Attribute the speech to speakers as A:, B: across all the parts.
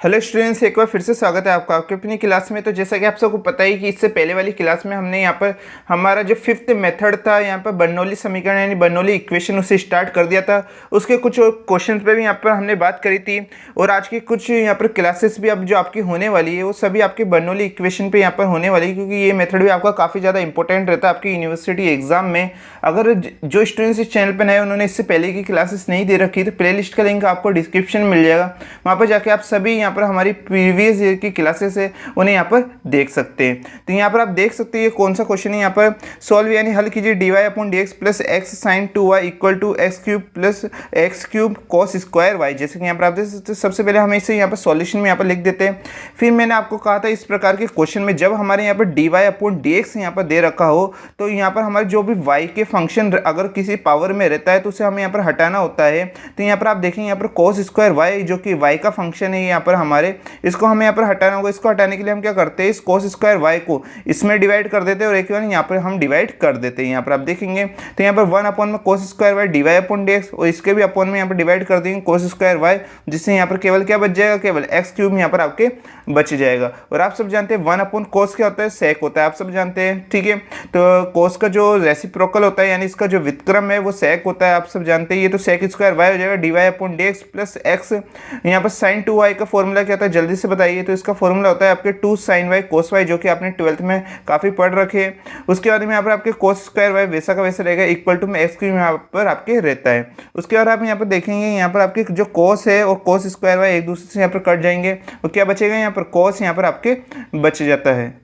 A: Hello students, एक बार फिर से स्वागत है आपका आपके अपनी क्लास में। तो जैसा कि आप सबको पता ही कि इससे पहले वाली क्लास में हमने यहाँ पर हमारा जो फिफ्थ मेथड था यहाँ पर बर्नौली समीकरण यानी बर्नौली इक्वेशन उसे स्टार्ट कर दिया था। उसके कुछ क्वेश्चन पे भी यहाँ पर हमने बात करी थी और आज की कुछ यहाँ पर क्लासेस भी अब जो आपकी होने वाली है वो सभी आपके बर्नौली इक्वेशन पर यहाँ पर होने वाली है, क्योंकि ये मेथड भी आपका काफ़ी ज़्यादा इंपॉर्टेंट रहता है आपकी यूनिवर्सिटी एग्जाम में। अगर जो स्टूडेंट्स इस चैनल पर नए उन्होंने इससे पहले की क्लासेस नहीं दे रखी तो प्ले लिस्ट का लिंक आपको डिस्क्रिप्शन में मिल जाएगा, वहाँ पर जाके आप सभी यहाँ पर हमारी प्रीवियस ईयर की क्लासेस है उन्हें यहाँ पर देख सकते हैं। तो यहाँ पर आप देख सकते हैं ये कौन सा क्वेश्चन है। यहाँ पर सॉल्व यानी हल कीजिए dy upon dx plus x sine 2y equal to x cube plus x cube cos square y. जैसे कि यहाँ पर आप देख सकते हैं, सबसे पहले हम इसे यहाँ पर सॉल्यूशन में यहाँ पर लिख देते हैं। फिर मैंने आपको कहा था इस प्रकार के क्वेश्चन में जब हमारे यहाँ पर dy अपॉन dx यहाँ पर दे रखा हो तो यहाँ पर हमारे जो भी y के फंक्शन अगर किसी पावर में रहता है तो उसे हमें यहाँ पर हटाना होता है। तो यहाँ पर आप देखेंगे यहाँ पर कॉस स्क्वायर वाई जो कि y का फंक्शन है यहाँ पर हमारे, इसको हमें यहाँ पर हटाना होगा। इसको हटाने के लिए हम क्या करते हैं, इस cos स्क्वायर y को इसमें डिवाइड कर देते हैं और एक बार यहाँ पर हम डिवाइड कर देते हैं। यहाँ पर आप देखेंगे तो यहाँ पर 1 अपॉन में cos square y dy upon dx और इसके भी अपॉन में यहाँ पर डिवाइड कर देंगे cos स्क्वायर y, जिससे यहाँ पर केवल क्या बच जाएगा, केवल एक्स क्यूब यहाँ पर आपके बच जाएगा। और आप सब जानते हैं 1 अपॉन cos क्या होता है, सेक होता है, आप सब जानते हैं, ठीक है। तो cos का जो रेसिप्रोकल होता है यानी इसका जो व्युत्क्रम है वो सेक होता है, आप सब जानते हैं। ये तो सेक स्क्वायर y हो जाएगा dy upon dx plus x. यहाँ पर साइन 2y का फॉर्मूला क्या होता है जल्दी से बताइए। तो इसका फॉर्मूला होता है आपके 2 sin y cos y, जो कि आपने 12th में काफ़ी पढ़ रखे हैं। उसके बाद में यहाँ पर आपके cos स्क्वायर y वैसा का वैसा रहेगा इक्वल टू में एक्स क्यूब यहाँ पर आपके रहता है। उसके बाद आप यहाँ पर देखेंगे यहाँ पर आपके जो cos है और cos स्क्वायर y एक दूसरे से यहाँ पर कट जाएंगे और क्या बचेगा, यहाँ पर cos यहाँ पर आपके बच जाता है।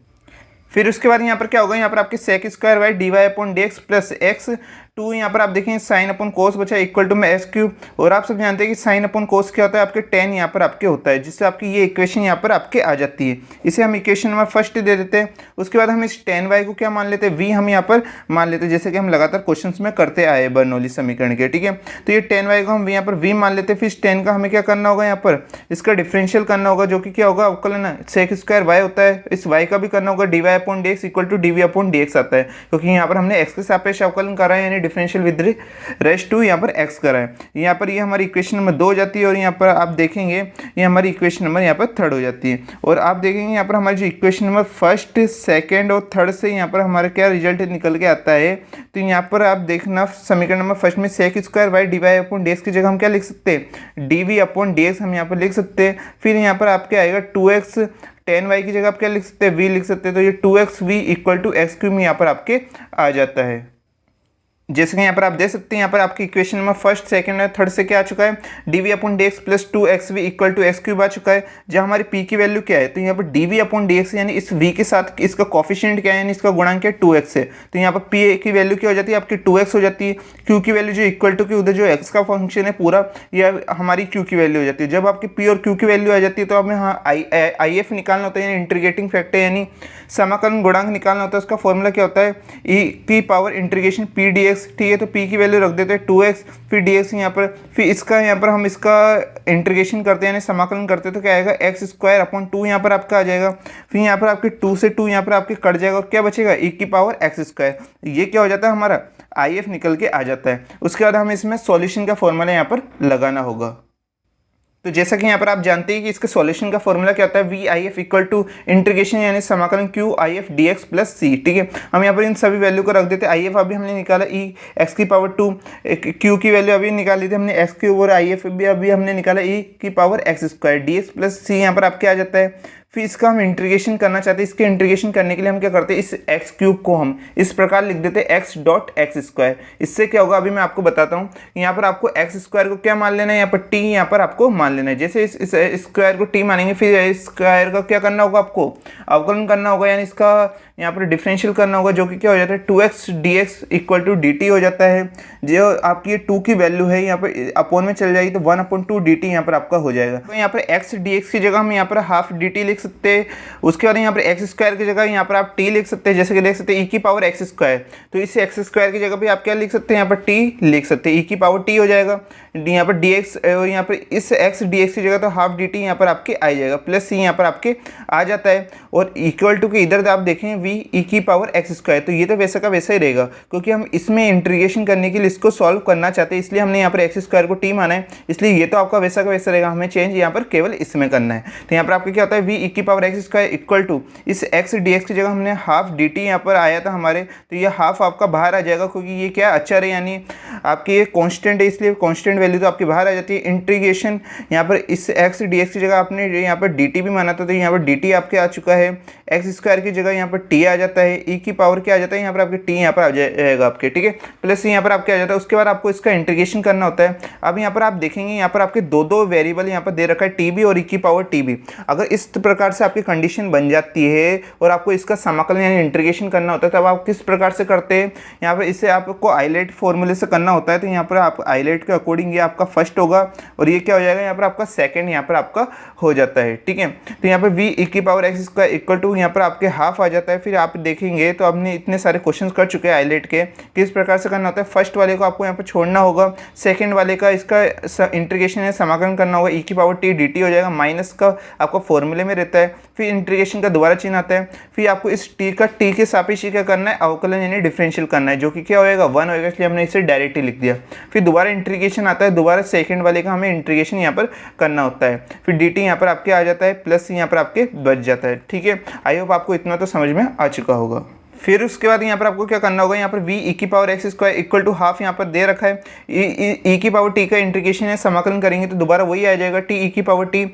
A: फिर उसके बाद यहाँ पर क्या होगा, यहाँ पर आपके sec square y dy upon dx plus x 2 यहाँ पर आप देखेंगे साइन अपॉन कोस बचा इक्वल टू में एक्स क्यूब। और आप सब जानते हैं कि साइन अपॉन कोस क्या होता है, आपके tan यहाँ पर आपके होता है, जिससे आपकी ये इक्वेशन यहाँ पर आपके आ जाती है। इसे हम इक्वेशन नंबर फर्स्ट दे देते हैं। उसके बाद हम इस tan y को क्या मान लेते हैं, v हम यहाँ पर मान लेते हैं, जैसे कि हम लगातार क्वेश्चन में करते आए बर्नौली समीकरण के, ठीक है। तो ये tan y को हम यहाँ पर v मान लेते हैं। फिर इस tan का हमें क्या करना होगा, यहाँ पर इसका डिफरेंशियल करना होगा, जो कि क्या होगा अवकलन सेक स्क्वायर y होता है, इस y का भी करना होगा dy upon dx equal to dv upon dx आता है, क्योंकि यहाँ पर हमने x के सापेक्ष अवकलन करा है यानी डिफरेंशियल विद रेस्ट टू यहाँ पर x करा है। यहाँ पर ये हमारी इक्वेशन नंबर 2 हो जाती है और यहाँ पर आप देखेंगे ये हमारी इक्वेशन नंबर यहाँ पर 3rd हो जाती है। और आप देखेंगे यहाँ पर हमारी जो इक्वेशन नंबर 1st, 2nd और 3rd से यहाँ पर हमारे क्या रिजल्ट निकल के आता है। तो यहाँ पर आप देखना समीकरण नंबर 1st में sec square y dy upon dx की जगह हम क्या लिख सकते हैं, dv अपॉन dx हम यहाँ पर लिख सकते हैं। फिर यहाँ पर आपके आएगा 2x tan y की जगह आप क्या लिख सकते हैं, v लिख सकते हैं। तो ये 2xv equal to x cube यहाँ पर आपके आ जाता है। जैसे कि यहाँ पर आप देख सकते हैं यहाँ पर आपकी इक्वेशन नंबर 1st, 2nd और 3rd से क्या आ चुका है, dv upon dx plus 2xv equal to x cube आ चुका है। जहाँ हमारी p की वैल्यू क्या है, तो यहाँ पर dv अपॉन dx यानी इस v के साथ इसका कोफिशिएंट क्या है यानी इसका गुणांक क्या है 2x है। तो यहाँ पर p की वैल्यू क्या हो जाती है आपकी 2x हो जाती है। q की वैल्यू जो इक्वल टू की उधर जो x का फंक्शन है पूरा यह हमारी q की वैल्यू हो जाती है। जब आपकी p और q की वैल्यू आ जाती है तो हमें हाँ if निकालना होता है यानी इंटीग्रेटिंग फैक्टर यानी समाकलन गुणांक निकालना होता है। उसका फॉर्मूला क्या होता है, e की पावर इंटीग्रेशन p dx, ठीक है। तो p की वैल्यू रख देते हैं 2x, फिर dx यहाँ पर, फिर इसका यहाँ पर हम इसका इंटीग्रेशन करते हैं यानी समाकलन करते हैं तो क्या आएगा एक्स स्क्वायर अपॉन 2 यहाँ पर आपका आ जाएगा। फिर यहाँ पर आपके 2 से 2 यहाँ पर आपके कट जाएगा और क्या बचेगा, e की पावर एक्स स्क्वायर। ये क्या हो जाता है हमारा if निकल के आ जाता है। उसके बाद हमें इसमें सॉल्यूशन का फॉर्मूला यहाँ पर लगाना होगा। तो जैसा कि यहाँ पर आप जानते हैं कि इसके सॉल्यूशन का फॉर्मूला क्या होता है, V I F equal to integration यानी समाकलन Q I F D x plus C, ठीक है। हम यहाँ पर इन सभी वैल्यू को रख देते हैं। आई एफ अभी हमने निकाला ई एक्स की पावर 2, क्यू की वैल्यू अभी निकाल ली थी हमने एक्स क्यूब और आई एफ भी अभी हमने निकाला ई की power x square d x plus c यहाँ पर आपके आ जाता है। फिर इसका हम इंटीग्रेशन करना चाहते हैं। इसके इंटीग्रेशन करने के लिए हम क्या करते हैं, इस एक्स क्यूब को हम इस प्रकार लिख देते हैं एक्स डॉट एक्स स्क्वायर। इससे क्या होगा अभी मैं आपको बताता हूँ। यहाँ पर आपको एक्स स्क्वायर को क्या मान लेना है, यहाँ पर टी यहाँ पर आपको मान लेना है। जैसे इस स्क्वायर को टी मानेंगे फिर इस स्क्वायर का क्या करना होगा, आपको अवकलन करना होगा यानी इसका यहाँ पर डिफरेंशियल करना होगा, जो कि क्या हो जाता है 2x dx equal to dt हो जाता है। जो आपकी ये 2 की वैल्यू है यहाँ पर अपॉन में चल जाएगी तो 1 अपॉन 2 dt यहाँ पर आपका हो जाएगा। तो यहाँ पर x dx की जगह हम यहाँ पर हाफ dt लिख सकते हैं। उसके बाद यहाँ पर एक्स स्क्वायर की जगह यहाँ पर आप टी लिख सकते हैं, जैसे कि देख सकते हैं ई की पावर एक्स स्क्वायर, तो इस एक्स स्क्वायर की जगह पे आप क्या लिख सकते हैं, यहाँ पर टी लिख सकते हैं, ई की पावर टी हो जाएगा। यहाँ पर डी एक्स और यहाँ पर इस एक्स डी एक्स की जगह तो हाफ डी टी यहाँ पर आपके आ जाएगा, प्लस सी यहाँ पर आपके आ जाता है, और इक्वल टू के इधर आप देखें वी ई की पावर एक्स स्क्वायर, तो ये तो वैसा का वैसा ही रहेगा, क्योंकि हम इसमें इंटीग्रेशन करने के लिए इसको सॉल्व करना चाहते हैं, इसलिए हमने यहाँ पर एक्स स्क्वायर को टी माना है, इसलिए ये तो आपका वैसा का वैसा रहेगा, हमें चेंज यहाँ पर केवल इसमें करना है। तो यहाँ पर आपका क्या होता है, वी ई की power x square equal to इस एक्स डी एक्स की जगह हमने हाफ डी टी यहाँ पर आया था हमारे, तो ये हाफ आपका बाहर आ जाएगा, क्योंकि ये क्या अचर है, यानी आपकी ये कॉन्स्टेंट है, इसलिए कॉन्स्टेंट वैल्यू तो आपकी बाहर आ जाती है। इंटीग्रेशन यहाँ पर इस एक्स डी एक्स की जगह आपने यहाँ पर डी टी भी माना था, तो यहाँ पर डी टी आपके आ चुका है, एक्स स्क्वायर की जगह यहाँ पर टी आ जाता है, ई की पावर क्या आ जाता है, यहाँ पर आपके टी यहाँ पर आ जाएगा आपके, ठीक है, प्लस यहाँ पर आपके आ जाता है। उसके बाद आपको इसका इंटीग्रेशन करना होता है। अब यहाँ पर आप देखेंगे यहाँ पर आपके दो दो वेरिएबल यहाँ पर दे रखा है, टी बी और ई की पावर टी बी। अगर इस प्रकार से आपकी कंडीशन बन जाती है और आपको इसका समाकलन यानी इंटीग्रेशन करना होता है, तब आप किस प्रकार से करते हैं, यहाँ पर इसे आपको आइलेट फॉर्मूले से करना होता है। तो यहाँ पर आप आइलेट के अकॉर्डिंग ये आपका फर्स्ट होगा और ये क्या हो जाएगा, यहाँ पर आपका सेकंड यहाँ पर आपका हो जाता है, ठीक है। तो यहाँ पर वी ई की power x square equal to यहाँ पर आपके हाफ आ जाता है। फिर आप देखेंगे तो आपने इतने सारे क्वेश्चन कर चुके हैं आइलेट के, किस प्रकार से करना होता है। फर्स्ट वाले को आपको यहाँ पर छोड़ना होगा, सेकंड वाले का इसका इंटीग्रेशन है समाकलन करना होगा, ई की पावर टी डी टी हो जाएगा, माइनस का आपका फॉर्मूले में रहता है, फिर इंटीग्रेशन का दोबारा चिन्ह आता है, फिर आपको इस टी का टी के सापेक्ष क्या करना है, अवकलन यानी डिफरेंशियल करना है, जो कि क्या होएगा 1 होएगा, इसलिए हमने इसे डायरेक्ट ही लिख दिया। फिर दोबारा इंटीग्रेशन आता है, दोबारा सेकंड वाले का हमें इंटीग्रेशन यहाँ पर करना होता है, फिर डी टी यहाँ पर आपके आ जाता है, प्लस यहाँ पर आपके बच जाता है, ठीक है। आई होप आपको इतना तो समझ में आ चुका होगा। फिर उसके बाद यहाँ पर आपको क्या करना होगा, यहाँ पर वी ई की power x square equal to half यहाँ पर दे रखा है, ई की पावर टी का इंटीग्रेशन है, समाकलन करेंगे तो दोबारा वही आ जाएगा टी ई की पावर टी,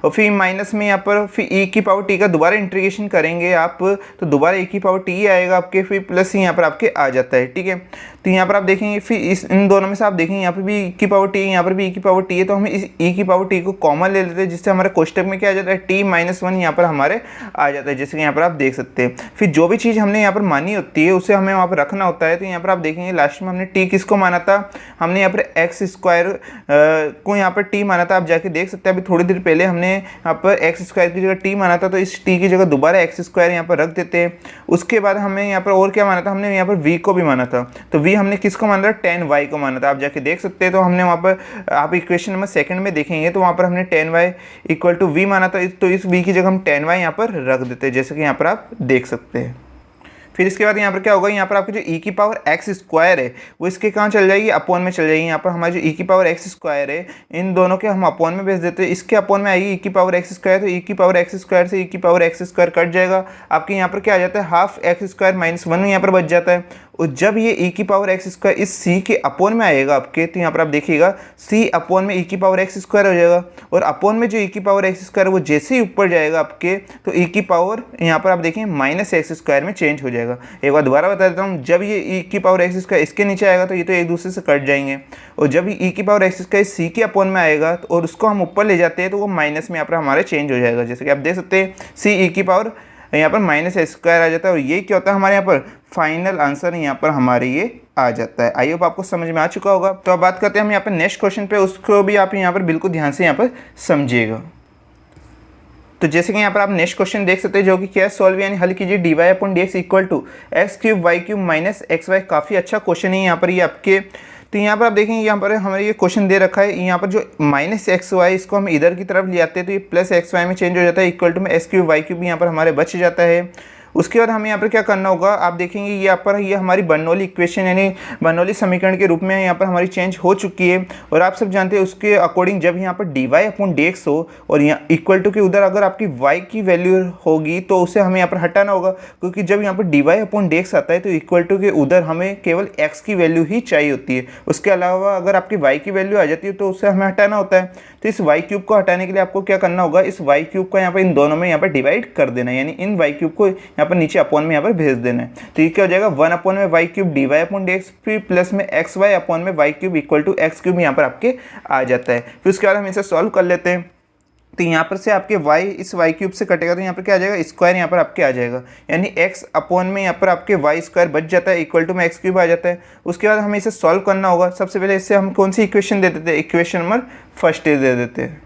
A: और फिर माइनस में यहाँ पर फिर ई की पावर टी का दोबारा इंटीग्रेशन करेंगे आप तो दोबारा ई की पावर टी आएगा आपके, फिर प्लस यहाँ पर आपके आ जाता है, ठीक है। तो यहाँ पर आप देखेंगे फिर इन दोनों में से आप देखेंगे यहाँ पर भी ई की पावर टी है, यहाँ पर भी ई की पावर टी है, तो हम इस ई की पावर टी को कॉमन ले लेते हैं, जिससे हमारे कोष्टक में क्या आ जाता है, टी माइनस 1 यहाँ पर हमारे आ जाता है, जैसे कि यहाँ पर आप देख सकते हैं। फिर जो भी चीज़ हमने यहाँ पर मानी होती है उसे हमें वहाँ पर रखना होता है। तो यहाँ पर आप देखेंगे लास्ट में हमने टी किसको माना था, हमने यहाँ पर एक्स स्क्वायर को यहाँ पर टी माना था, आप जाके देख सकते हैं। अभी थोड़ी देर पहले हमने यहाँ पर एक्स स्क्वायर की जगह टी माना था, तो इस टी की जगह दोबारा एक्स स्क्वायर यहाँ पर रख देते हैं। उसके बाद हमें यहाँ पर और क्या माना था, हमने यहाँ पर वी को भी माना था, तो वी हमने किसको माना था, tan y को माना था, आप जाके देख सकते हैं। तो हमने वहाँ पर आप इक्वेशन नंबर सेकंड में देखेंगे तो वहाँ पर हमने tan y equal to v माना था, तो इस v की जगह हम tan y यहाँ पर रख देते हैं, जैसे कि यहाँ पर आप देख सकते हैं। फिर इसके बाद यहाँ पर क्या होगा, यहाँ पर आपकी जो ई की पावर एक्स स्क्वायर है वो इसके कहाँ चल जाएगी, अपोन में चल जाएगी। यहाँ पर हमारी जो ई की पावर एक्स स्क्वायर है इन दोनों के हम अपोन में भेज देते हैं, इसके अपोन में आएगी ई की पावर एक्स स्क्वायर, तो ई की पावर एक्स स्क्वायर से ई की पावर एक्स स्क्वायर कट जाएगा, आपके यहाँ पर क्या आ जाता है, हाफ एक्स स्क्वायर माइनस 1 यहाँ पर बच जाता है। और जब ये ई की पावर एक्स स्क्वायर इस सी के अपोन में आएगा आपके, तो यहाँ पर आप देखिएगा सी अपोन में ई की पावर एक्स स्क्वायर हो जाएगा, और अपोन में जो ई की पावर एक्स स्क्वायर है वो जैसे ही ऊपर जाएगा आपके, तो ई की पावर यहाँ पर आप देखें माइनस एक्स स्क्वायर में चेंज हो जाएगा। एक बार दोबारा बता देता हूँ, जब ये ई की पावर एक्स स्क्वायर इसके नीचे आएगा तो ये तो एक दूसरे से कट जाएंगे, और जब ई की पावर एक्स स्क्वायर सी के अपोन में आएगा और उसको हम ऊपर ले जाते हैं तो वो माइनस में यहाँ पर हमारे चेंज हो जाएगा, जैसे कि आप देख सकते हैं सी ई की पावर यहाँ पर माइनस एक्स स्क्वायर आ जाता है, और ये क्या होता है हमारे यहाँ पर फाइनल आंसर यहाँ पर हमारे ये आ जाता है। आई होप आपको समझ में आ चुका होगा। तो अब बात करते हैं हम यहाँ पर नेक्स्ट क्वेश्चन पे, उसको भी आप यहाँ पर बिल्कुल ध्यान से यहाँ पर समझिएगा। तो जैसे कि यहाँ पर आप नेक्स्ट क्वेश्चन देख सकते हैं, जो कि क्या है, सॉल्व यानी हल कीजिए d y upon d x equal to x cube y cube minus x y. काफ़ी अच्छा क्वेश्चन है यहाँ पर ये आपके। तो यहाँ पर आप देखेंगे यहाँ पर हमारे ये क्वेश्चन दे रखा है, यहाँ पर जो माइनस एक्स वाई इसको हम इधर की तरफ ले आते हैं तो ये प्लस एक्स वाई में चेंज हो जाता है, इक्वल टू में एक्स क्यूब वाई क्यूब यहाँ पर हमारे बच जाता है। उसके बाद हमें यहाँ पर क्या करना होगा, आप देखेंगे यहाँ पर ये हमारी बर्नौली इक्वेशन यानी बर्नौली समीकरण के रूप में यहाँ पर हमारी चेंज हो चुकी है। और आप सब जानते हैं उसके अकॉर्डिंग जब यहाँ पर d y upon d x हो और यहाँ इक्वल टू के उधर अगर आपकी y की वैल्यू होगी तो उसे हमें यहाँ पर हटाना होगा, क्योंकि जब यहाँ पर d y upon d x आता है तो इक्वल टू के उधर हमें केवल x की वैल्यू ही चाहिए होती है। उसके अलावा अगर आपकी y की वैल्यू आ जाती है तो उसे हमें हटाना होता है। तो इस y क्यूब को हटाने के लिए आपको क्या करना होगा, इस y क्यूब को यहाँ पर इन दोनों में यहाँ पर डिवाइड कर देना है, यानी इन y क्यूब को यहाँ पर नीचे अपॉन में पर भेज देना है। तो ये क्या हो जाएगा 1 अपॉन में y cube d y upon d x, फिर प्लस में एक्स वाई अपॉन में y cube equal to x cube यहाँ पर आपके आ जाता है। फिर उसके बाद हम इसे सॉल्व कर लेते हैं। तो यहाँ पर से आपके y इस y क्यूब से कटेगा तो यहाँ पर क्या आ जाएगा, स्क्वायर यहाँ पर आपके आ जाएगा, यानी x अपॉन में यहाँ पर आपके y स्क्वायर बच जाता है, इक्वल टू में एक्स क्यूब आ जाता है। उसके बाद हमें इसे सॉल्व करना होगा। सबसे पहले इससे हम कौन सी इक्वेशन दे देते हैं, इक्वेशन नंबर फर्स्ट दे देते हैं।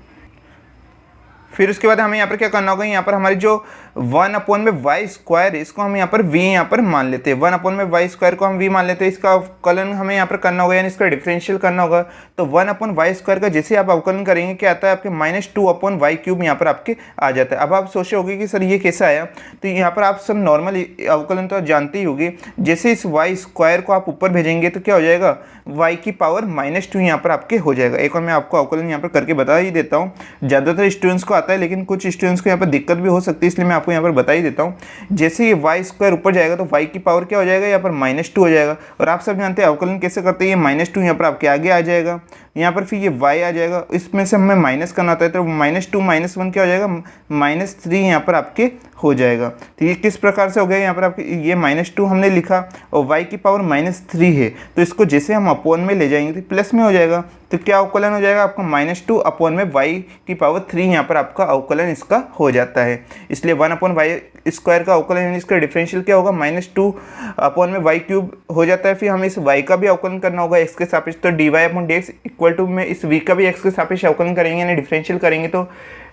A: फिर उसके बाद हमें यहाँ पर क्या करना होगा, यहाँ पर हमारी जो 1/y² है इसको हम यहाँ पर v यहाँ पर मान लेते हैं। 1/y² को हम v मान लेते हैं। इसका अवकलन हमें यहाँ पर करना होगा, यानी इसका डिफरेंशियल करना होगा। तो 1/y² का जैसे आप अवकलन करेंगे क्या आता है आपके -2/y³ यहाँ पर आपके आ जाता है। अब आप सोचे होगे कि सर ये कैसे आया, तो यहाँ पर आप सब नॉर्मल अवकलन तो जानते ही होंगे। जैसे इस y² को आप ऊपर भेजेंगे तो क्या हो जाएगा, y⁻² यहाँ पर आपके हो जाएगा। एक और मैं आपको अवकलन यहाँ पर करके बता ही देता हूँ। ज़्यादातर स्टूडेंट्स को आता है लेकिन कुछ स्टूडेंट्स को यहाँ पर दिक्कत भी हो सकती है, इसलिए मैं आपको यहाँ पर बता ही देता हूँ। जैसे ये y² ऊपर जाएगा तो y की पावर क्या हो जाएगा, यहाँ पर -2 हो जाएगा। और आप सब जानते हैं अवकलन कैसे करते हैं, ये -2 यहाँ पर आपके आगे आ जाएगा, यहाँ पर फिर ये y आ जाएगा, इसमें से हमें माइनस करना होता है तो -2 -1 क्या हो जाएगा, -3 यहाँ पर आपके हो जाएगा। तो ये किस प्रकार से हो गया, यहाँ पर आपके ये -2 हमने लिखा और y की पावर -3 है, तो इसको जैसे हम अपॉन में ले जाएंगे तो प्लस में हो जाएगा। तो क्या अवकलन हो जाएगा आपका, -2/y⁻³ यहाँ पर आपका अवकलन इसका हो जाता है। इसलिए 1/y² का अवकलन यानी इसका डिफरेंशियल क्या होगा, -2/y³ हो जाता है। फिर हमें इस y का भी अवकलन करना होगा x के सापेक्ष, तो dy/dx इक्वल टू में इस v का भी x के सापेक्ष अवकलन करेंगे यानी डिफरेंशियल करेंगे तो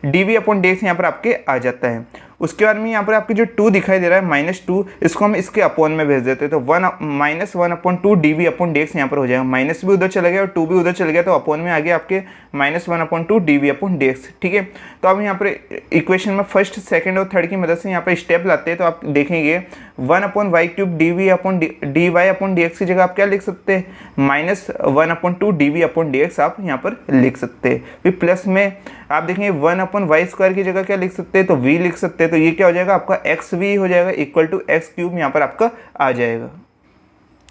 A: dv/dx यहाँ पर आपके आ जाता है। उसके बाद में यहाँ पर आपकी जो 2 दिखाई दे रहा है -2, इसको हम इसके अपॉन में भेज देते हैं तो 1/2 dv/dx यहाँ पर हो जाएगा। माइनस भी उधर चला गया और 2 भी उधर चला गया तो अपॉन में आ गया आपके -1/2 dv/dx। ठीक है, तो अब यहाँ पर इक्वेशन में फर्स्ट, सेकंड और थर्ड की मदद से यहाँ पर स्टेप लाते हैं तो आप देखेंगे 1/y³ dy/dx की जगह आप क्या लिख सकते हैं, -1/2 dv/dx आप यहाँ पर लिख सकते हैं। फिर प्लस में आप देखेंगे 1/y² की जगह क्या लिख सकते हैं, तो v लिख सकते हैं। तो ये क्या हो जाएगा आपका xv हो जाएगा इक्वल टू x³ यहाँ पर आपका आ जाएगा।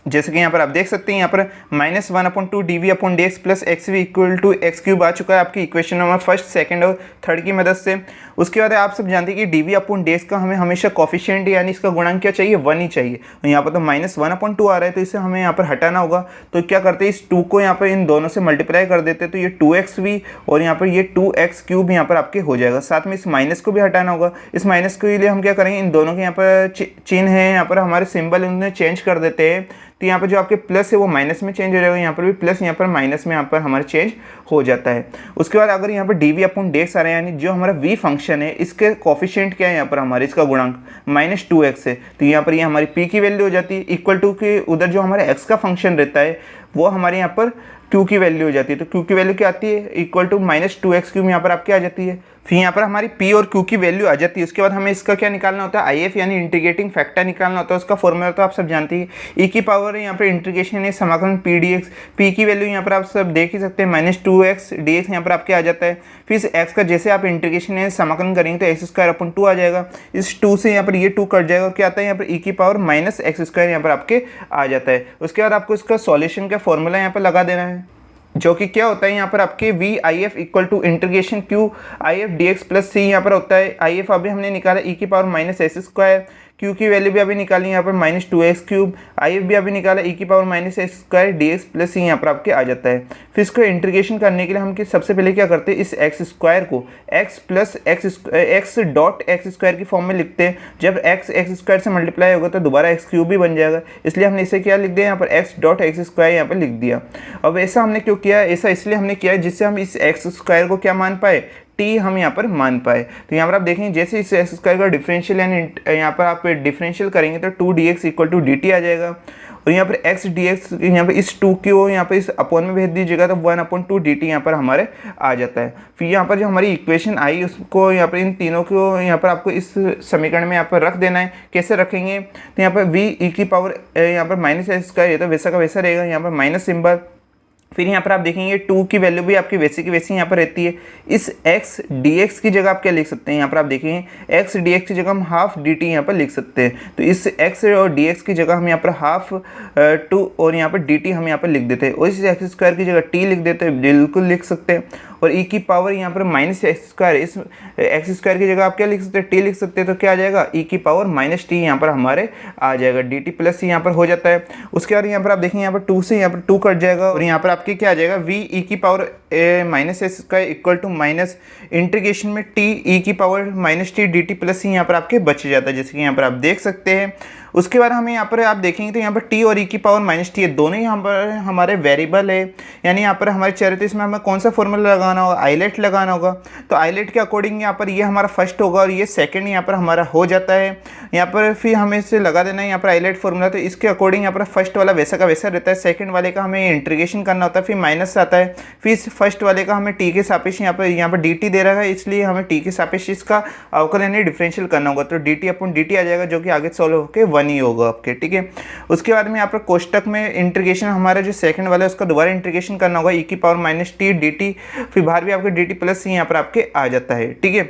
A: जैसे कि यहाँ पर आप देख सकते हैं यहाँ पर -1/2 dv/dx plus xv equal to x³ आ चुका है आपकी इक्वेशन नंबर फर्स्ट, सेकंड और थर्ड की मदद से। उसके बाद आप सब जानते हैं कि dv/dx का हमें हमेशा कोफिशिएंट यानी इसका गुणांक क्या चाहिए, 1 ही चाहिए। और यहाँ पर तो -1/2 आ रहा है तो इसे हमें यहाँ पर हटाना होगा। तो क्या करते हैं, इस 2 को यहाँ पर इन दोनों से मल्टीप्लाई कर देते हैं तो ये 2xv और यहाँ पर ये 2x³ यहाँ पर आपके हो जाएगा। साथ में इस माइनस को भी हटाना होगा। इस माइनस के लिए हम क्या करेंगे, इन दोनों के यहाँ पर चिन्ह है, यहाँ पर हमारे सिंबल उन्हें चेंज कर देते हैं। तो यहाँ पर जो आपके प्लस है वो माइनस में चेंज हो जाएगा, यहाँ पर भी प्लस, यहाँ पर माइनस में यहाँ पर हमारा चेंज हो जाता है। उसके बाद अगर यहाँ पर dv/dx आ रहा है यानी जो हमारा v फंक्शन है इसके कोफिशिएंट क्या है, यहाँ पर हमारे इसका गुणांक -2x है, तो यहाँ पर ये हमारी p की वैल्यू हो जाती है इक्वल टू कि उधर जो हमारा x का फंक्शन रहता है वो हमारे यहाँ पर q की वैल्यू हो जाती है। तो q की वैल्यू क्या आती है, इक्वल टू -2x³ यहाँ पर आपकी आ जाती है। फिर यहाँ पर हमारी p और q की वैल्यू आ जाती है। उसके बाद हमें इसका क्या निकालना होता है, IF यानी इंटीग्रेटिंग फैक्टर निकालना होता है। उसका फॉर्मूला तो आप सब जानते हैं, e की पावर यहाँ पर इंटीग्रेशन है समाकलन p dx। p की वैल्यू यहाँ पर आप सब देख ही सकते हैं -2x dx यहाँ पर आपके आ जाता है। फिर इस x का जैसे आप इंटीग्रेशन है समाकलन करेंगे तो x² आ जाएगा। इस 2 से यहाँ पर ये 2 कट जाएगा और क्या आता है यहाँ पर e की पावर -x² यहाँ पर आपके आ जाता है। उसके बाद आपको इसका सॉल्यूशन का फॉर्मूला यहाँ पर लगा देना है, जो कि क्या होता है यहाँ पर आपके VIF equal to integration QIF dx plus C यहाँ पर होता है। IF अभी हमने निकाला e की पावर -s², Q की वैल्यू भी अभी निकाली यहाँ पर -2x³, IF भी अभी निकाला e की power -s² dx plus C यहाँ पर आपके आ जाता है। फिर इसको इंटीग्रेशन करने के लिए हम सबसे पहले क्या करते हैं, इस x² को x प्लस x.x² की फॉर्म में लिखते हैं। जब x से मल्टीप्लाई होगा तो दोबारा x³ भी बन जाएगा, इसलिए हमने इसे क्या लिख दिया यहाँ पर x.x² यहाँ पर लिख दिया। अब ऐसा हमने क्यों किया, ऐसा इसलिए हमने किया जिससे हम इस x² को क्या मान पाए, t हम यहाँ पर मान पाए। तो यहाँ पर आप देखेंगे जैसे इस x² का डिफरेंशियल यानी यहाँ पर आप डिफरेंशियल करेंगे तो 2dx इक्वल टू dt आ जाएगा। और यहाँ पर x dx यहाँ पर इस 2 को यहाँ पर इस अपॉन में भेज दीजिएगा तो 1/2 dt यहाँ पर हमारे आ जाता है। फिर यहाँ पर जो हमारी इक्वेशन आई उसको यहाँ पर इन तीनों को यहाँ पर आपको इस समीकरण में यहाँ पर रख देना है। कैसे रखेंगे, तो यहाँ पर v e की पावर यहाँ पर -s² है तो वैसा का वैसा रहेगा, यहाँ पर माइनस सिंबल। फिर यहाँ पर आप देखेंगे 2 की वैल्यू भी आपकी वैसी की वैसी यहाँ पर रहती है। इस x dx की जगह आप क्या लिख सकते हैं, यहाँ पर आप देखेंगे x dx की जगह हम हाफ dt यहाँ पर लिख सकते हैं। तो इस x और dx की जगह हम यहाँ पर हाफ 2 और यहाँ पर dt हम यहाँ पर लिख देते हैं और इस x² की जगह t लिख देते हैं, बिल्कुल लिख सकते हैं। और e की पावर यहाँ पर -x², इस x² की जगह आप क्या लिख सकते हैं, t लिख सकते हैं। तो क्या आ जाएगा, e की पावर -t यहाँ पर हमारे आ जाएगा, dt प्लस c यहाँ पर हो जाता है। उसके बाद यहाँ पर आप देखेंगे यहाँ पर 2 से यहाँ पर 2 कट जाएगा और यहाँ पर आपके क्या आ जाएगा, v e की power -s² equal to minus integration में t e की power -t dt plus c यहाँ पर आपके बच जाता है, जैसे कि यहाँ पर आप देख सकते हैं। उसके बाद हमें यहाँ पर आप देखेंगे तो यहाँ पर टी और ई की पावर माइनस टी है, दोनों यहाँ पर हमारे वेरिएबल है, यानी यहाँ पर हमारे चर है, तो इसमें हमें कौन सा फॉर्मूला लगाना होगा, आइलेट लगाना होगा। तो आइलेट के अकॉर्डिंग यहाँ पर ये हमारा फर्स्ट होगा और ये सेकंड यहाँ पर हमारा हो जाता है। यहाँ पर फिर हमें इसे लगा देना है यहाँ पर आइलेट फॉर्मूला, तो इसके अकॉर्डिंग यहाँ पर फर्स्ट वाला वैसा का वैसा रहता है, सेकंड वाले का हमें इंटीग्रेशन करना होता है, फिर माइनस आता है, फिर फर्स्ट वाले का हमें टी के सापेक्ष यहाँ पर डी टी दे रहा है, इसलिए हमें टी के सापेक्ष इसका अवकलन यानी डिफरेंशियल करना होगा। तो d t upon d t आ जाएगा, जो कि आगे सॉल्व होकर 1 ही होगा आपके, ठीक है। उसके बाद में यहाँ पर कोष्टक में इंटीग्रेशन हमारा जो सेकंड वाला है उसका दोबारा इंटीग्रेशन करना होगा, ई की power minus T D T, फिर बाहर भी आपके डी टी प्लस यहाँ पर आपके आ जाता है, ठीक है।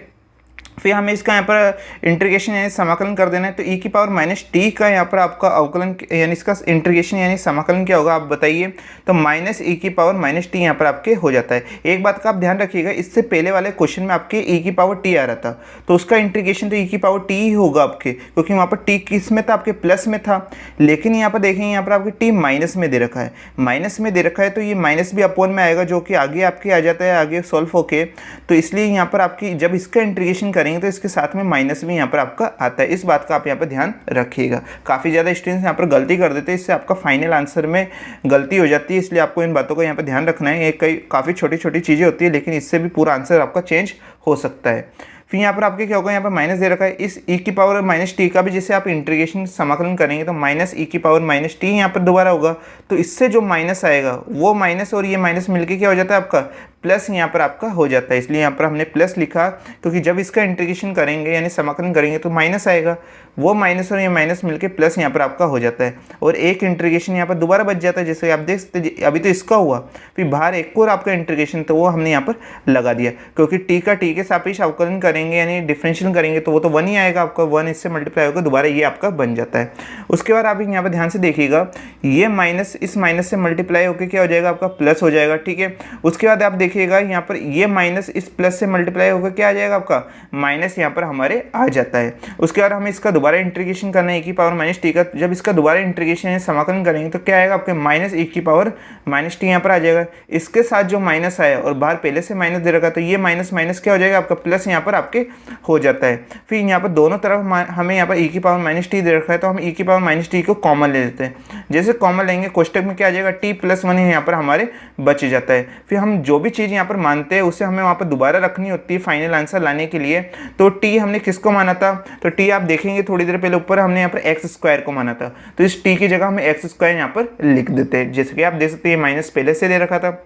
A: फिर हमें इसका यहाँ पर इंटीग्रेशन यानी समाकलन कर देना है, तो ई की पावर माइनस टी का यहाँ पर आपका अवकलन यानी इसका इंटीग्रेशन यानी समाकलन क्या होगा आप बताइए। तो माइनस ई की पावर माइनस टी यहाँ पर आपके हो जाता है। एक बात का आप ध्यान रखिएगा, इससे पहले वाले क्वेश्चन में आपके ई की पावर टी आ रहा था, तो उसका इंटीग्रेशन तो ई की पावर टी ही होगा आपके, क्योंकि वहाँ पर टी किस में था आपके प्लस में था। लेकिन यहाँ पर देखेंगे यहाँ पर आपके टी माइनस में दे रखा है, माइनस में दे रखा है, तो ये माइनस भी अपोन में आएगा, जो कि आगे आपके आ जाता है आगे सॉल्व होके। तो इसलिए यहाँ पर आपकी जब इसका इंटीग्रेशन करेंगे तो इसके साथ में माइनस भी यहाँ पर आपका आता है। इस बात का आप यहाँ पर ध्यान रखिएगा। काफ़ी ज़्यादा स्टूडेंट्स यहाँ पर गलती कर देते हैं, इससे आपका फाइनल आंसर में गलती हो जाती है, इसलिए आपको इन बातों का यहाँ पर ध्यान रखना है। ये कई काफ़ी छोटी छोटी चीज़ें होती है, लेकिन इससे भी पूरा आंसर आपका चेंज हो सकता है। फिर यहाँ पर आपके क्या होगा, यहाँ पर माइनस दे रखा है, इस ई की पावर माइनस टी का भी जैसे आप इंटीग्रेशन समाकलन करेंगे तो माइनस ई की पावर माइनस टी यहाँ पर दोबारा होगा, तो इससे जो माइनस आएगा वो माइनस और ये माइनस मिलके क्या हो जाता है आपका प्लस यहाँ पर आपका हो जाता है। इसलिए यहाँ पर हमने प्लस लिखा, क्योंकि जब इसका इंटीग्रेशन करेंगे यानी समाकलन करेंगे तो माइनस आएगा, वो माइनस और ये माइनस मिलके प्लस यहाँ पर आपका हो जाता है, और एक इंटीग्रेशन यहाँ पर दोबारा बच जाता है। जैसे आप देख सकते अभी तो इसका हुआ, फिर बाहर एक और आपका इंटीग्रेशन, तो वो हमने यहाँ पर लगा दिया, क्योंकि टी का टी के सापेक्ष अवकलन करेंगे यानी डिफरेंशियल करेंगे तो वो तो 1 ही आएगा आपका, 1 इससे मल्टीप्लाई होगा, दोबारा ये आपका बन जाता है। उसके बाद आप यहाँ पर ध्यान से देखिएगा, ये माइनस इस माइनस से मल्टीप्लाई होकर क्या हो जाएगा आपका प्लस हो जाएगा, ठीक है। उसके बाद आप देखिएगा यहाँ पर ये माइनस इस प्लस से मल्टीप्लाई होकर क्या आ जाएगा आपका माइनस यहाँ पर हमारे आ जाता है। उसके बाद हमें इसका दोबारा इंटीग्रेशन करना है ई की पावर माइनस टी का, जब इसका दोबारा इंटीग्रेशन समाकलन करेंगे तो क्या आएगा आपके माइनस ई की पावर माइनस टी यहाँ पर आ जाएगा। इसके साथ जो माइनस आया और बाहर पहले से माइनस दे रखा, तो ये माइनस माइनस क्या हो जाएगा आपका प्लस यहाँ पर आपके हो जाता है। फिर यहाँ पर दोनों तरफ हमें यहाँ पर ई की पावर माइनस टी दे रखा है, तो हम ई की पावर माइनस टी को कॉमन ले लेते हैं। जैसे कॉमन लेंगे कोष्टक में क्या आ जाएगा टी प्लस 1 यहाँ पर हमारे बच जाता है। फिर हम जो भी चीज़ यहाँ पर मानते हैं उसे हमें वहाँ पर दोबारा रखनी होती है फाइनल आंसर लाने के लिए। तो टी हमने किसको माना था, तो टी आप देखेंगे थोड़ी देर पहले ऊपर हमने यहाँ पर एक्स स्क्वायर को माना था, तो इस टी की जगह हम एक्स स्क्वायर यहाँ पर लिख देते हैं। जैसे कि आप देख सकते हैं माइनस पहले से दे रखा था,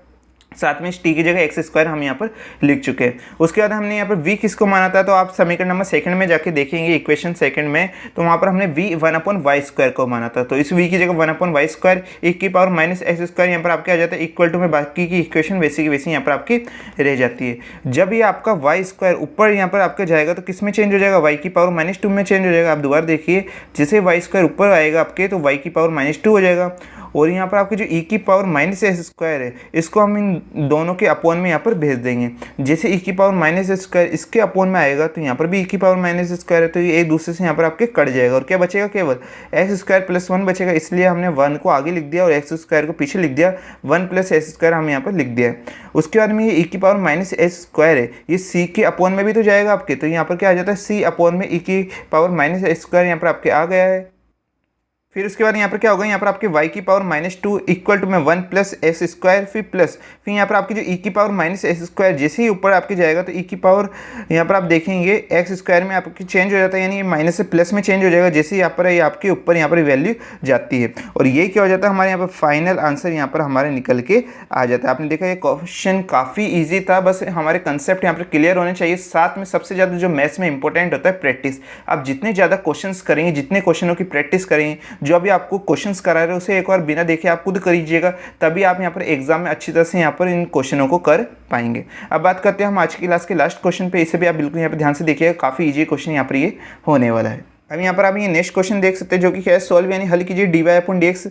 A: साथ में इस टी की जगह एक्स स्क्वायर हम यहाँ पर लिख चुके हैं। उसके बाद हमने यहाँ पर v किसको माना था, तो आप समीकरण नंबर सेकंड में जाके देखेंगे इक्वेशन सेकंड में, तो वहाँ पर हमने v 1/y स्क्वायर को माना था। तो इस v की जगह 1/y स्क्वायर e की पावर माइनस एक्स स्क्वायर यहाँ पर आपके आ जाता है, इक्वल टू में बाकी की इक्वेशन वैसी की वैसी यहाँ पर आपकी रह जाती है। जब ये आपका y स्क्वायर ऊपर यहाँ पर आपका जाएगा तो किस में चेंज हो जाएगा, y की पावर -2 में चेंज हो जाएगा। आप दोबारा देखिए, जैसे y स्क्वायर ऊपर आएगा आपके तो y की पावर -2 हो जाएगा, और यहाँ पर आपकी जो e की पावर माइनस एक्स स्क्वायर है इसको हम इन दोनों के अपोन में यहाँ पर भेज देंगे। जैसे e की पावर माइनस एक्स स्क्वायर इसके अपोन में आएगा तो यहाँ पर भी e की पावर माइनस एक्स स्क्वायर है, तो ये एक दूसरे से यहाँ पर आपके कट जाएगा और क्या बचेगा, केवल एक्स स्क्वायर प्लस 1 बचेगा। इसलिए हमने 1 को आगे लिख दिया और एक्स स्क्वायर को पीछे लिख दिया, 1 प्लस एक्स स्क्वायर हम यहाँ पर लिख दिया। उसके बाद में ये e की पावर माइनस एक्स स्क्वायर है, ये c के अपोन में भी तो जाएगा आपके, तो यहाँ पर क्या आ जाता है c अपोन में e की पावर माइनस एक्स स्क्वायर यहाँ पर आपके आ गया है। फिर उसके बाद यहाँ पर क्या होगा, यहाँ पर आपके y की पावर -2 इक्वल टू में 1 प्लस एक्स स्क्वायर, फिर यहाँ पर आपकी जो e की पावर माइनस एक्स स्क्वायर जैसे ही ऊपर आपके जाएगा तो e की पावर यहाँ पर आप देखेंगे एक्स स्क्वायर में आपकी चेंज हो जाता है, यानी ये माइनस से प्लस में चेंज हो जाएगा जैसे ही यहाँ पर ये आपके ऊपर यहाँ पर वैल्यू जाती है। और ये क्या हो जाता है हमारे यहाँ पर फाइनल आंसर यहाँ पर हमारे निकल के आ जाता है। आपने देखा ये क्वेश्चन काफ़ी ईजी था, बस हमारे कंसेप्ट यहाँ पर क्लियर होने चाहिए। साथ में सबसे ज़्यादा जो मैथ्स में इंपॉर्टेंट होता है प्रैक्टिस। आप जितने ज़्यादा क्वेश्चन करेंगे, जितने क्वेश्चनों की प्रैक्टिस करेंगे, जो अभी आपको क्वेश्चंस करा रहे हैं उसे एक बार बिना देखे आप खुद करीजिएगा, तभी आप यहाँ पर एग्जाम में अच्छी तरह से यहाँ पर इन क्वेश्चनों को कर पाएंगे। अब बात करते हैं हम आज की क्लास के लास्ट क्वेश्चन पे। इसे भी आप बिल्कुल यहाँ पर ध्यान से देखिएगा, काफ़ी इजी क्वेश्चन यहाँ पर ये होने वाला है। अब यहाँ पर आप ये नेक्स्ट क्वेश्चन देख सकते हैं जो कि क्या है, सोल्व यानी हल कीजिए dy/dx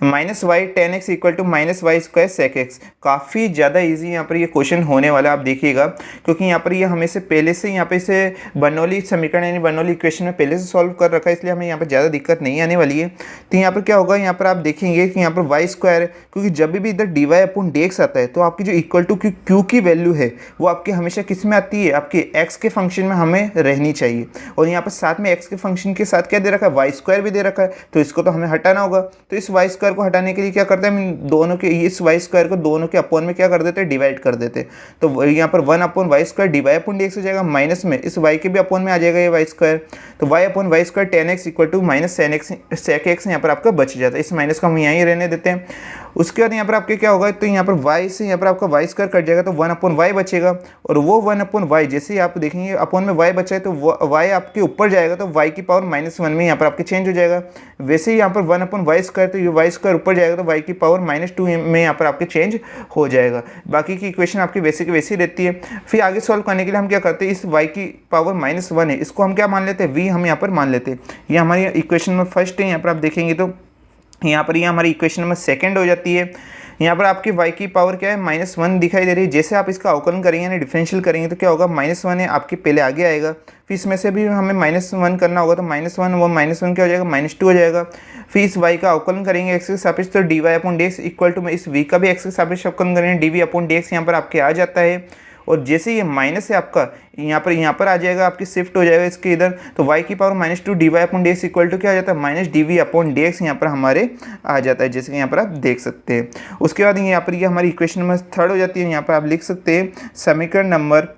A: -y tan x equal to -y square sec x। काफ़ी ज़्यादा इजी यहाँ पर ये क्वेश्चन होने वाला है, आप देखिएगा, क्योंकि यहाँ पर ये हमें से पहले से यहाँ पे इसे बर्नौली समीकरण यानी बर्नौली इक्वेशन में पहले से सॉल्व कर रखा है, इसलिए हमें यहाँ पर ज़्यादा दिक्कत नहीं आने वाली है। तो यहाँ पर क्या होगा, यहाँ पर आप देखेंगे कि यहाँ पर y स्क्वायर, क्योंकि जब भी इधर dy/dx आता है तो आपकी जो इक्वल टू q की वैल्यू है वो आपकी हमेशा किस में आती है, आपके x के फंक्शन में हमें रहनी चाहिए। और यहाँ पर साथ में x के फंक्शन फंक्शन के साथ क्या दे रखा है, वाई स्क्वायर भी दे रखा है, तो इसको तो हमें हटाना होगा। तो इस वाई स्क्वायर को हटाने के लिए क्या करते हैं, हम दोनों के इस वाई स्क्वायर को दोनों के अपॉन में क्या कर देते हैं, डिवाइड कर देते हैं। तो यहाँ पर 1/y square dy upon dx हो जाएगा, माइनस में इस y के भी अपॉन में आ जाएगा ये वाई स्क्वायर। तो y अपॉन y square tan x equal to minus sec x यहाँ पर आपका बच जाता है। इस माइनस को हम यहीं रहने देते हैं। उसके बाद यहाँ पर आपके क्या होगा, तो यहाँ पर y से यहाँ पर आपका वाई स्क्वायर कट जाएगा, तो 1/y बचेगा। और वो 1/y जैसे ही आप देखेंगे अपॉन में y बचा है, तो y आपके ऊपर जाएगा, तो y की पावर -1 में यहाँ पर आपके चेंज हो जाएगा। वैसे ही यहाँ पर 1/y स्क्वायर, तो ये y स्क्वायर ऊपर जाएगा, तो y की पावर -2 में यहाँ पर आपके चेंज हो जाएगा। बाकी की इक्वेशन आपकी वैसे की वैसी रहती है। फिर आगे सॉल्व करने के लिए हम क्या करते हैं, इस y की पावर -1 है, इसको हम क्या मान लेते हैं, v हम यहाँ पर मान लेते हैं। ये हमारी इक्वेशन में फर्स्ट है। यहाँ पर आप देखेंगे तो यहाँ पर ये हमारी इक्वेशन में सेकंड हो जाती है। यहाँ पर आपकी y की पावर क्या है, -1 दिखाई दे रही है। जैसे आप इसका अवकलन करेंगे यानी डिफरेंशियल करेंगे तो क्या होगा, -1 है आपके पहले आगे आएगा, फिर इसमें से भी हमें -1 करना होगा, तो -1 वो -1 क्या हो जाएगा, -2 हो जाएगा। फिर इस y का अवकलन करेंगे x के सापेक्ष, तो dy upon dx equal to में इस v का भी x के सापेक्ष अवकलन करेंगे, dv अपॉन dx यहाँ पर आपके आ जाता है। और जैसे ये माइनस है आपका यहाँ पर आ जाएगा, आपकी शिफ्ट हो जाएगा इसके इधर, तो y की power -2 dy upon dx equal to क्या आ जाता है, -dv अपॉन dx यहाँ पर हमारे आ जाता है, जैसे कि यहाँ पर आप देख सकते हैं। उसके बाद यहाँ पर ये हमारी इक्वेशन नंबर थर्ड हो जाती है। यहाँ पर आप लिख सकते हैं समीकरण number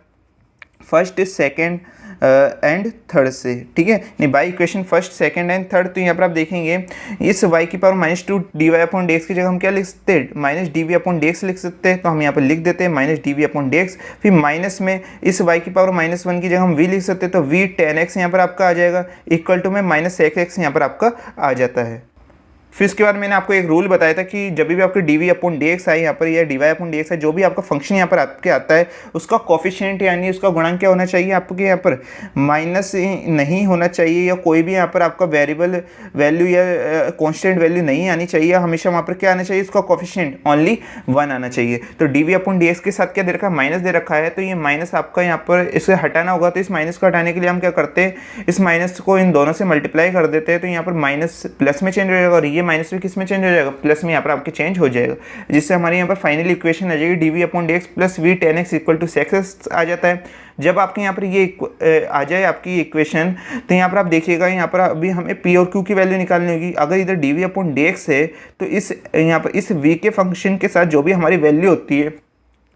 A: first, second and third से, ठीक है, नहीं by equation first, second and third. तो यहाँ पर आप देखेंगे इस y की पावर -2 dy अपॉन dx की जगह हम क्या लिख सकते हैं, -dv अपॉन dx लिख सकते हैं। तो हम यहाँ पर लिख देते हैं -dv अपॉन dx। फिर माइनस में इस y की पावर -1 की जगह हम v लिख सकते हैं, तो v tan x यहाँ पर आपका आ जाएगा, इक्वल टू में -sec x यहाँ पर आपका आ जाता है। फिर इसके बाद मैंने आपको एक रूल बताया था कि जब भी आपके dv अपॉन dx आए यहाँ पर या dy अपॉन dx है, जो भी आपका फंक्शन यहाँ पर आपके आता है उसका कोफिशिएंट यानी उसका गुणांक क्या होना चाहिए, आपके यहाँ पर माइनस नहीं होना चाहिए, या कोई भी यहाँ पर आपका वेरिएबल वैल्यू या कांस्टेंट वैल्यू नहीं आनी चाहिए। हमेशा वहाँ पर क्या आना चाहिए, इसका कोफिशिएंट ओनली 1 आना चाहिए। तो dv अपॉन dx के साथ क्या दे रखा है, माइनस दे रखा है, तो ये माइनस आपका यहाँ पर इसे हटाना होगा। तो इस माइनस को हटाने के लिए हम क्या करते हैं, इस माइनस को इन दोनों से मल्टीप्लाई कर देते हैं, तो यहाँ पर माइनस प्लस में चेंज हो जाएगा, और ये माइनस भी किस में चेंज हो जाएगा, प्लस में यहाँ पर आपके चेंज हो जाएगा, जिससे हमारे यहाँ पर फाइनल इक्वेशन आ जाएगी dv upon dx plus v tan x equal to sec x आ जाता है। जब आपके यहाँ पर ये आ जाए आपकी इक्वेशन, तो यहाँ पर आप देखिएगा यहाँ पर अभी हमें p और q की वैल्यू निकालनी होगी। अगर इधर dv अपॉन dx है, तो इस यहाँ पर इस v के फंक्शन के साथ जो भी हमारी वैल्यू होती है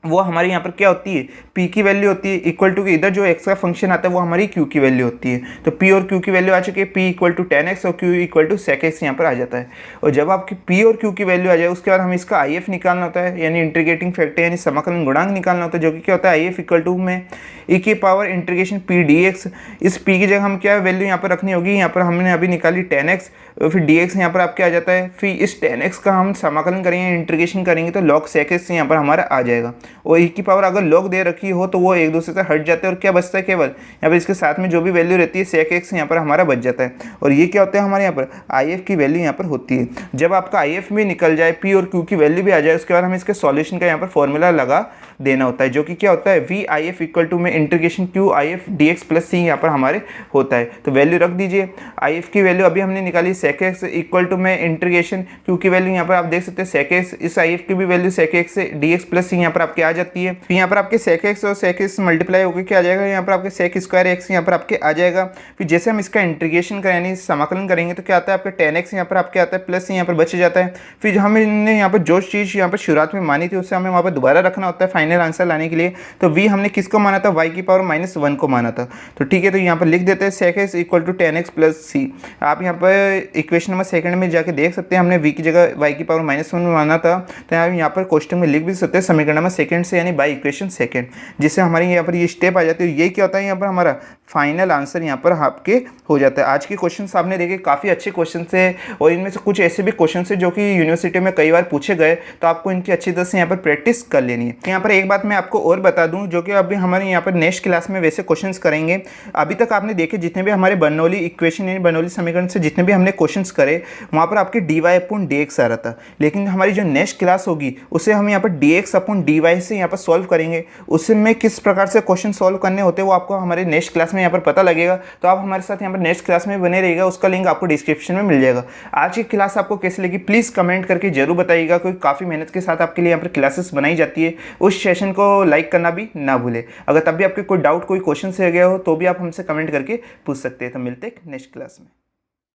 A: वो हमारे यहाँ पर क्या होती है, p की वैल्यू होती है, इक्वल टू कि इधर जो x का फंक्शन आता है वो हमारी q की वैल्यू होती है। तो p और q की वैल्यू आ चुकी है, p equal to tan x और q equal to sec x यहाँ पर आ जाता है। और जब आपकी p और q की वैल्यू आ जाए उसके बाद हमें इसका if निकालना होता है, यानी इंटीग्रेटिंग फैक्टर यानी समाकलन गुणांक निकालना होता है, जो कि क्या होता है if इक्वल टू में e की पावर इंटीग्रेशन p dx। इस p की जगह हम क्या वैल्यू यहाँ पर रखनी होगी, यहाँ पर हमने अभी निकाली tan x, फिर dx यहाँ पर आपके आ जाता है। फिर इस tan x का हम समाकलन करेंगे, इंटीग्रेशन करेंगे, तो log sec x यहाँ पर हमारा आ जाएगा। और e की पावर अगर log दे रखी हो तो वो एक दूसरे से हट जाते हैं, और क्या बचता है, केवल यहाँ पर इसके साथ में जो भी वैल्यू रहती है sec x यहाँ पर हमारा बच जाता है। और ये क्या होता है, हमारे यहाँ पर if की वैल्यू यहाँ पर होती है। जब आपका if भी निकल जाए, p और q की वैल्यू भी आ जाए, उसके बाद हमें इसके सॉल्यूशन का यहाँ पर फॉर्मूला लगा देना होता है, जो कि क्या होता है, v if इक्वल टू में integration q if dx plus c यहाँ पर हमारे होता है। तो वैल्यू रख दीजिए, if की वैल्यू अभी हमने निकाली sec x इक्वल टू में इंटीग्रेशन q की वैल्यू यहाँ पर आप देख सकते हैं sec x, इस if की भी वैल्यू sec x से dx प्लस c यहाँ पर आपके आ जाती है। फिर यहाँ पर आपके sec x और sec x मल्टीप्लाई होकर क्या आ जाएगा, यहाँ पर आपके sec स्क्वायर x यहाँ पर आपके आ जाएगा। फिर जैसे हम इसका इंटीग्रेशन करें यानी समाकलन करेंगे तो क्या आता है, आपका tan x यहाँ पर आपके आता है, प्लस यहाँ पर बच जाता है। फिर हमने यहाँ पर जो चीज़ यहाँ पर शुरुआत में मानी थी उससे हमें वहाँ पर दोबारा रखना होता है फाइनल आंसर लाने के लिए। तो v हमने किसको माना था, y की पावर -1 को माना था। तो ठीक है, तो यहाँ पर लिख देते हैं sec x equal to tan x plus c। आप यहाँ पर इक्वेशन नंबर सेकंड में जाके देख सकते हैं, हमने v की जगह y की पावर -1 माना था, तो यहाँ पर क्वेश्चन में लिख भी सकते हैं समीकरण नंबर सेकंड से, यानी बाई इक्वेशन सेकंड, जिससे हमारी यहाँ पर ये स्टेप आ जाती है। ये क्या होता है, यहाँ पर हमारा फाइनल आंसर यहाँ पर आपके हो जाता है। आज के क्वेश्चन आपने देखे, काफ़ी अच्छे क्वेश्चन थे, और इनमें से कुछ ऐसे भी क्वेश्चन थे जो कि यूनिवर्सिटी में कई बार पूछे गए, तो आपको इनकी अच्छी तरह से यहाँ पर प्रैक्टिस कर लेनी है। यहाँ पर एक बात मैं आपको और बता दूं, जो कि अभी हमारे यहाँ पर नेक्स्ट क्लास में वैसे क्वेश्चंस करेंगे। अभी तक आपने देखे जितने भी हमारे बर्नौली इक्वेशन यानी बर्नौली समीकरण से जितने भी हमने क्वेश्चंस करे, वहाँ पर आपके dy अपॉन dx आ रहा था, लेकिन हमारी जो नेक्स्ट क्लास होगी उसे हम यहाँ पर dx अपॉन dy गहराई से यहाँ पर सॉल्व करेंगे, उसमें किस प्रकार से क्वेश्चन सॉल्व करने होते हैं वो आपको हमारे नेक्स्ट क्लास में यहाँ पर पता लगेगा। तो आप हमारे साथ यहाँ पर नेक्स्ट क्लास में बने रहिएगा, उसका लिंक आपको डिस्क्रिप्शन में मिल जाएगा। आज की क्लास आपको कैसी लगी प्लीज़ कमेंट करके जरूर बताइएगा, क्योंकि काफ़ी मेहनत के साथ आपके लिए यहाँ पर क्लासेस बनाई जाती है। उस सेशन को लाइक करना भी ना भूलें। अगर तब भी आपके कोई डाउट कोई क्वेश्चन रह गया हो तो भी आप हमसे कमेंट करके पूछ सकते हैं। तो मिलते हैं नेक्स्ट क्लास में।